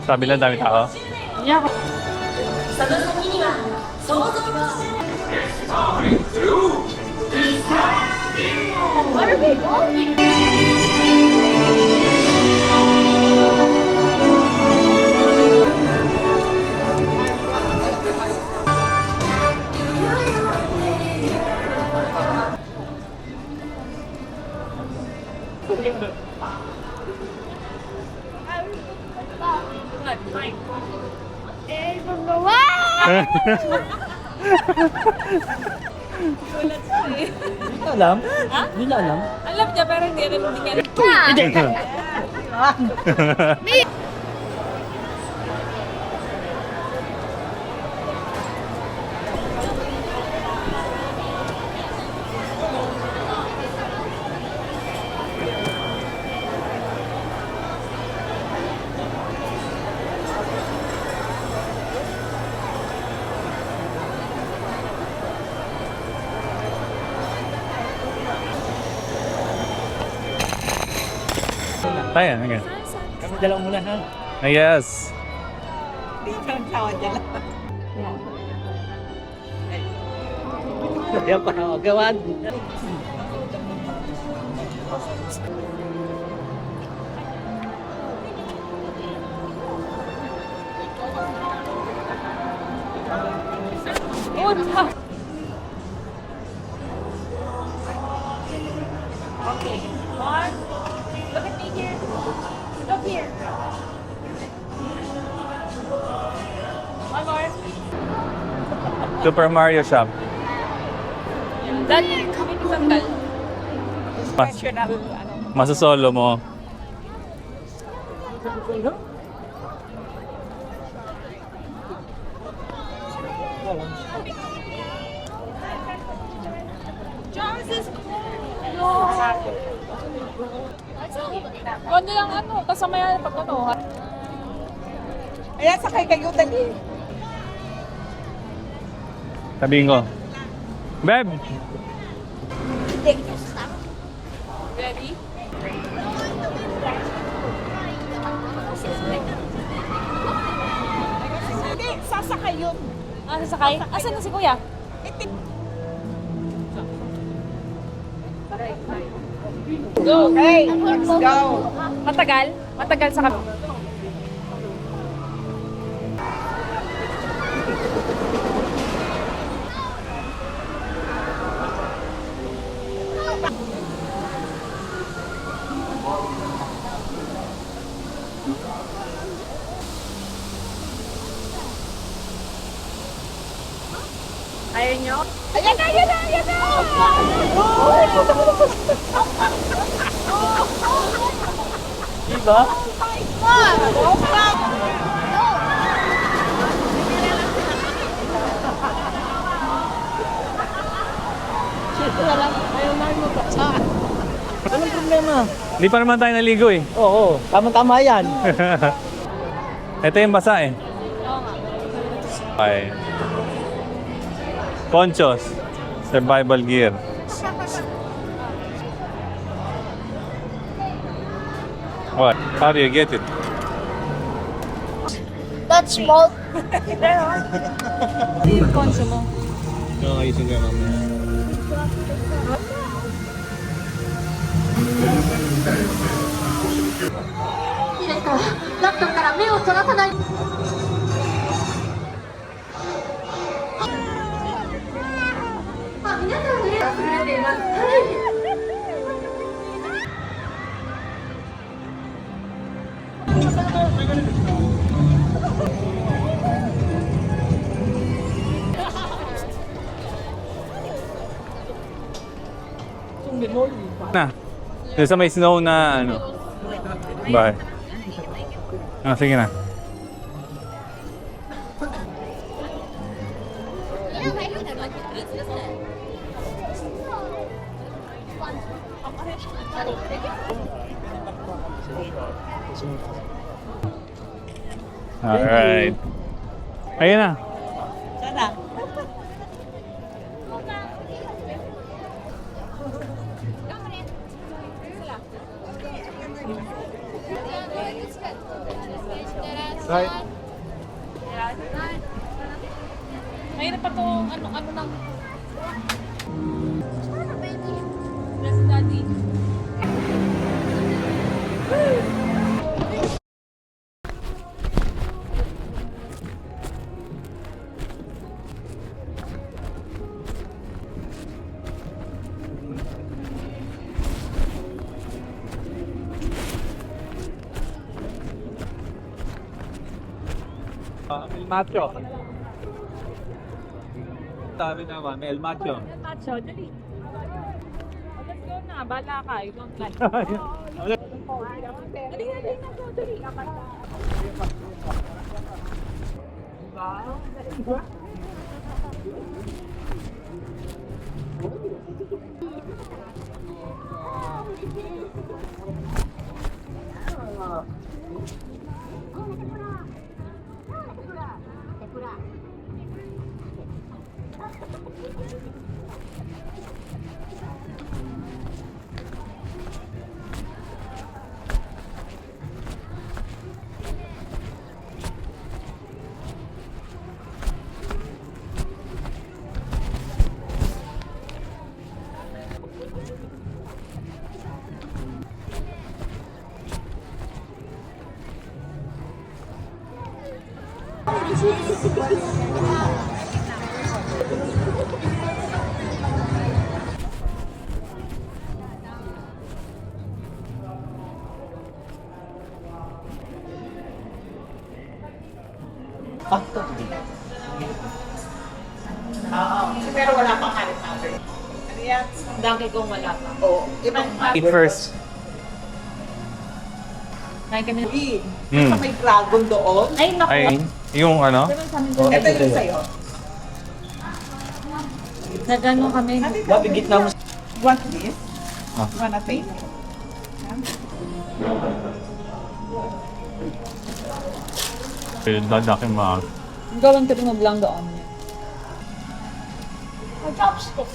Sabi lang dami tao. Yeah. Where are we going? Hindi alam? Ha? Hindi na alam? Alam niya pero hindi alam niya. Tayo, okay. Kami dalaw muna ha. Yes. Kaya pa gawan. Okay. Mark, look at me here. Look here. One more. Super Mario Shop. Dali, kami ni Sandal. Mas, National, ano. masasolo mo. Charles no. Kundi lang ano, kasama yan pag ano. Ayan, sakay kayo dali. Sabihin ko. Beb! Ready? Hindi, sasakay yun. Ah, sasakay? Asan na si Kuya? Go! Hey! Let's go! Matagal? Matagal sa kami. Ayaw nyo? Ayan na! Ayan na! Ayan na! Diba? Ayaw namin magkasa. Walang problema. Hindi pa naman tayo naligo eh. Oo, tama-tama yan. Ito yung basa eh. Okay. Ponchos. Survival gear. What? How do you get it? That's small. Konso mo. Nakakaising ka mamaya. Na. Doon sa may snow na ano. Bye. Ah, sige na. Alright. Ayun na. Sana. Right. Mahirap pa to, ano lang. Yes, daddy. El macho. Sabi naman, El macho. Macho, dali. Let's go na, bala ka, you don't like. Ano? Dali na go, dali. Pero wala pang hanip number. Ano yan? Dangke kong wala pa. Oo. Ibang Eat first. Kain kami. Sa may dragon doon. Ay, naku. Ay, yung ano? Ito yung sa'yo. Nagano kami. Gabi gitna mo. Want this? Ah. Wanna taste? Dadaki mga. Gawin ko remove lang doon. Ang chopstick.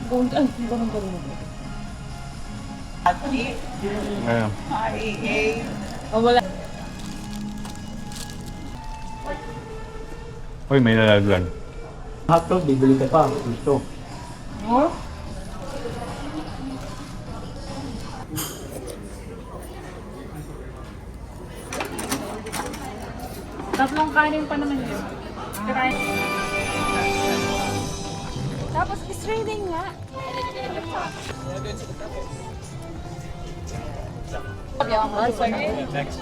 Gawin ko remove. Actually, Ayun. IAA. Oh, wala. Uy, may nalaglag. Hotdog, bibili ka pa. Gusto. More? Tatlong kanin pa naman yun. Kain. Tapos is-rating nga. Next.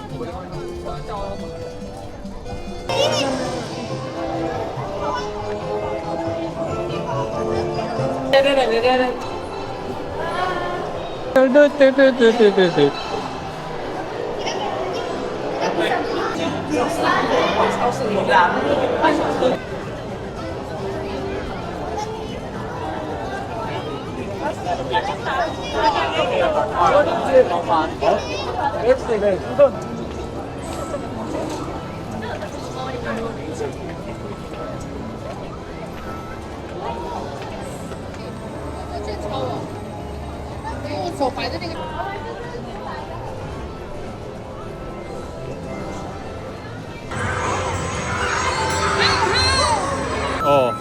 Oh.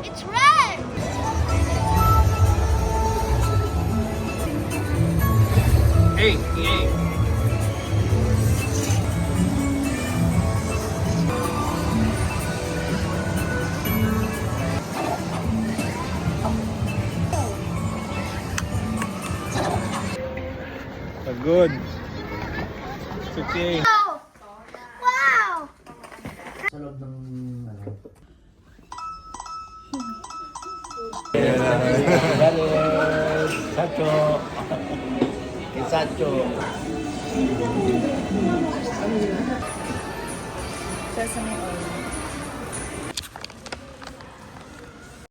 It's red! Hey, hey. Good. It's okay. Oh! Wow! Sa loob ng ano. Sacho. Kay Sacho. Sesame oil.